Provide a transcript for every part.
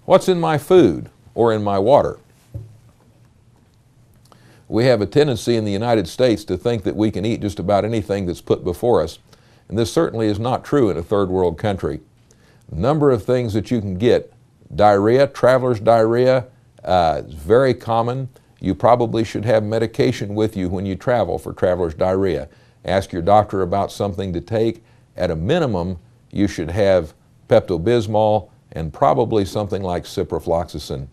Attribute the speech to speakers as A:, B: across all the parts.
A: What's in my food or in my water? We have a tendency in the United States to think that we can eat just about anything that's put before us, and this certainly is not true in a third world country. The number of things that you can get, diarrhea, traveler's diarrhea, is very common. You probably should have medication with you when you travel for traveler's diarrhea. Ask your doctor about something to take. At a minimum, you should have Pepto-Bismol and probably something like ciprofloxacin.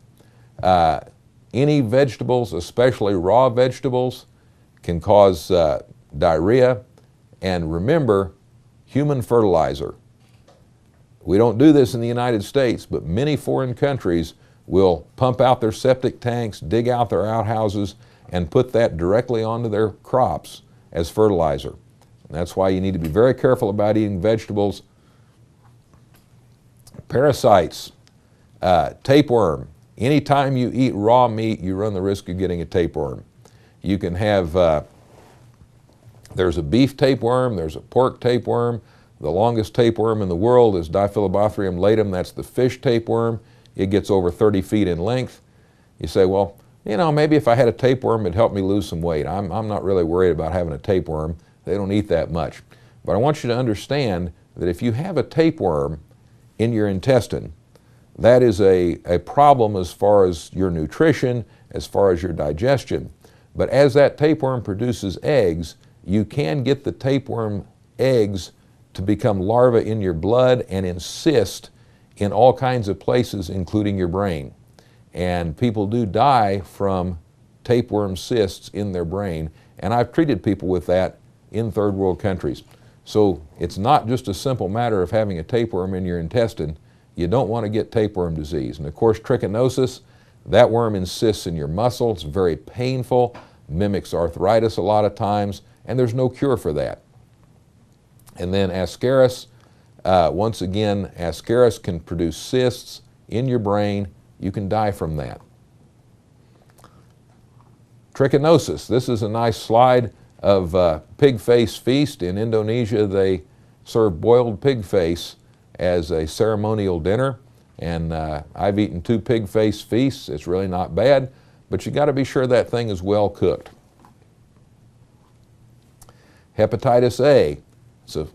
A: Any vegetables, especially raw vegetables, can cause diarrhea. And remember, human fertilizer. We don't do this in the United States, but many foreign countries will pump out their septic tanks, dig out their outhouses, and put that directly onto their crops as fertilizer. And that's why you need to be very careful about eating vegetables. Parasites, tapeworm. Anytime you eat raw meat, you run the risk of getting a tapeworm. You can have, there's a beef tapeworm, there's a pork tapeworm. The longest tapeworm in the world is Diphyllobothrium latum. That's the fish tapeworm. It gets over 30 feet in length. You say, well, you know, maybe if I had a tapeworm, it'd help me lose some weight. I'm not really worried about having a tapeworm. They don't eat that much. But I want you to understand that if you have a tapeworm in your intestine, that is a problem as far as your nutrition, as far as your digestion. But as that tapeworm produces eggs, you can get the tapeworm eggs to become larvae in your blood and in cysts in all kinds of places, including your brain. And people do die from tapeworm cysts in their brain, and I've treated people with that in third world countries. So it's not just a simple matter of having a tapeworm in your intestine. You don't want to get tapeworm disease. And of course, trichinosis, that worm insists in your muscle. It's very painful, mimics arthritis a lot of times, and there's no cure for that. And then ascaris, once again, ascaris can produce cysts in your brain. You can die from that. Trichinosis, this is a nice slide of pig face feast. In Indonesia, they serve boiled pig face as a ceremonial dinner. And I've eaten 2 pig face feasts. It's really not bad, but you got to be sure that thing is well cooked. Hepatitis A. It's a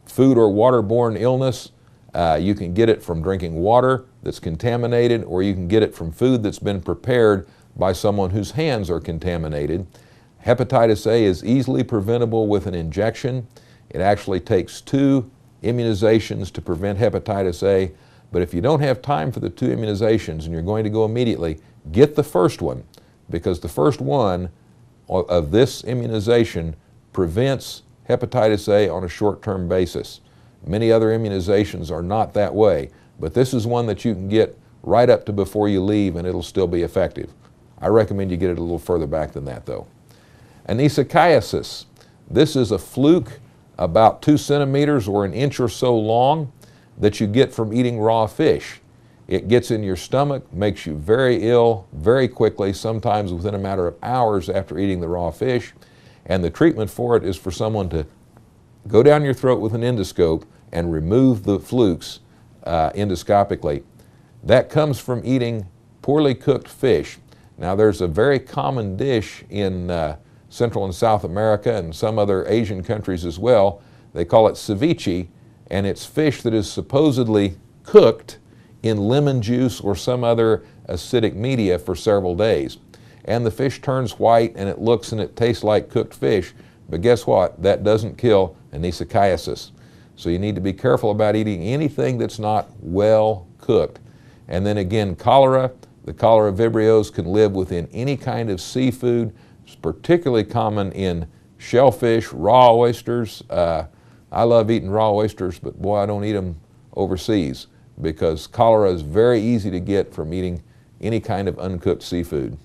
A: food or waterborne illness. You can get it from drinking water that's contaminated, or you can get it from food that's been prepared by someone whose hands are contaminated. Hepatitis A is easily preventable with an injection. It actually takes 2 immunizations to prevent hepatitis A, but if you don't have time for the 2 immunizations and you're going to go immediately, get the first one, because the first one of this immunization prevents hepatitis A on a short-term basis. Many other immunizations are not that way, but this is one that you can get right up to before you leave and it'll still be effective. I recommend you get it a little further back than that though. Anesichiasis. This is a fluke about 2 centimeters or an inch or so long that you get from eating raw fish. It gets in your stomach, makes you very ill very quickly, sometimes within a matter of hours after eating the raw fish. And the treatment for it is for someone to go down your throat with an endoscope and remove the flukes endoscopically. That comes from eating poorly cooked fish. Now there's a very common dish in Central and South America and some other Asian countries as well. They call it ceviche, and it's fish that is supposedly cooked in lemon juice or some other acidic media for several days. And the fish turns white and it looks and it tastes like cooked fish, but guess what? That doesn't kill anesichiasis. So you need to be careful about eating anything that's not well cooked. And then again, cholera. The cholera vibrios can live within any kind of seafood. It's particularly common in shellfish, raw oysters. I love eating raw oysters, but boy, I don't eat them overseas because cholera is very easy to get from eating any kind of uncooked seafood.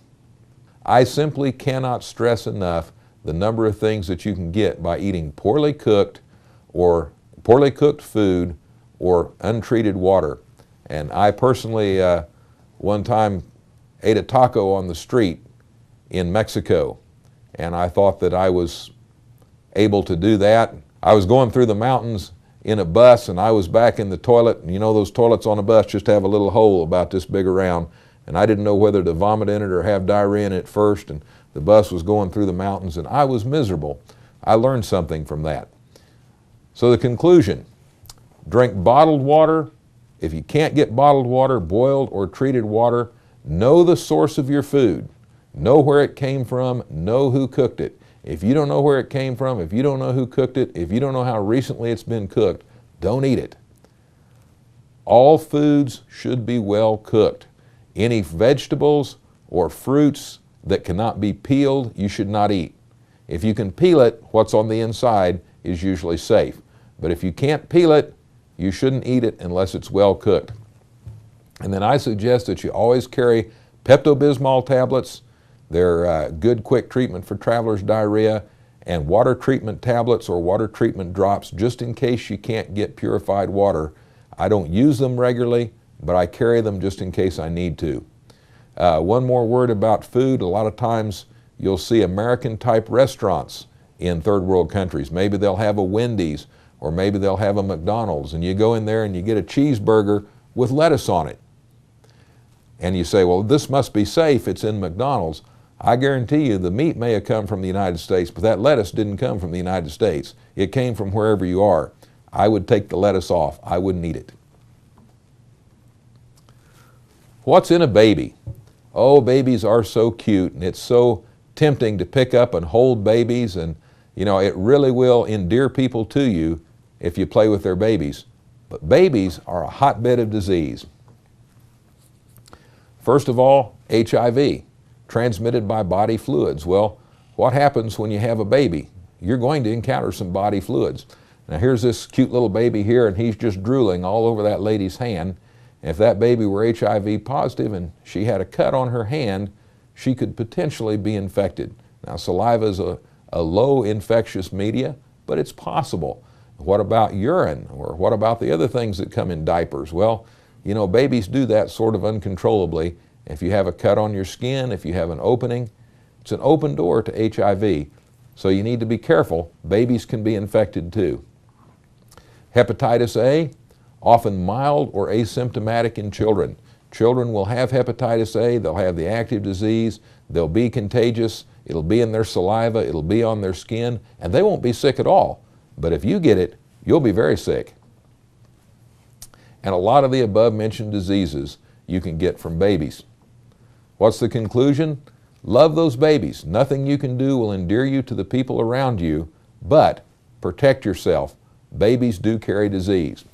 A: I simply cannot stress enough the number of things that you can get by eating poorly cooked food or untreated water. And I personally one time ate a taco on the street in Mexico, and I thought that I was able to do that. I was going through the mountains in a bus and I was back in the toilet, and you know those toilets on a bus just have a little hole about this big around, and I didn't know whether to vomit in it or have diarrhea in it first, and the bus was going through the mountains and I was miserable. I learned something from that. So the conclusion, drink bottled water. If you can't get bottled water, boiled or treated water, know the source of your food. Know where it came from, know who cooked it. If you don't know where it came from, if you don't know who cooked it, if you don't know how recently it's been cooked, don't eat it. All foods should be well cooked. Any vegetables or fruits that cannot be peeled, you should not eat. If you can peel it, what's on the inside is usually safe. But if you can't peel it, you shouldn't eat it unless it's well cooked. And then I suggest that you always carry Pepto-Bismol tablets. They're good quick treatment for traveler's diarrhea, and water treatment tablets or water treatment drops just in case you can't get purified water. I don't use them regularly, but I carry them just in case I need to. One more word about food. A lot of times you'll see American-type restaurants in third world countries. Maybe they'll have a Wendy's or maybe they'll have a McDonald's, and you go in there and you get a cheeseburger with lettuce on it. And you say, well, this must be safe, it's in McDonald's. I guarantee you the meat may have come from the United States, but that lettuce didn't come from the United States. It came from wherever you are. I would take the lettuce off. I wouldn't eat it. What's in a baby? Oh, babies are so cute, and it's so tempting to pick up and hold babies, and you know, it really will endear people to you if you play with their babies. But babies are a hotbed of disease. First of all, HIV, transmitted by body fluids. Well, what happens when you have a baby? You're going to encounter some body fluids. Now here's this cute little baby here, and he's just drooling all over that lady's hand. And if that baby were HIV positive and she had a cut on her hand, she could potentially be infected. Now saliva is a low infectious media, but it's possible. What about urine? Or what about the other things that come in diapers? Well, you know, babies do that sort of uncontrollably. If you have a cut on your skin, if you have an opening, it's an open door to HIV. So you need to be careful. Babies can be infected too. Hepatitis A, often mild or asymptomatic in children. Children will have hepatitis A, they'll have the active disease, they'll be contagious, it'll be in their saliva, it'll be on their skin, and they won't be sick at all. But if you get it, you'll be very sick. And a lot of the above mentioned diseases you can get from babies. What's the conclusion? Love those babies. Nothing you can do will endear you to the people around you, but protect yourself. Babies do carry disease.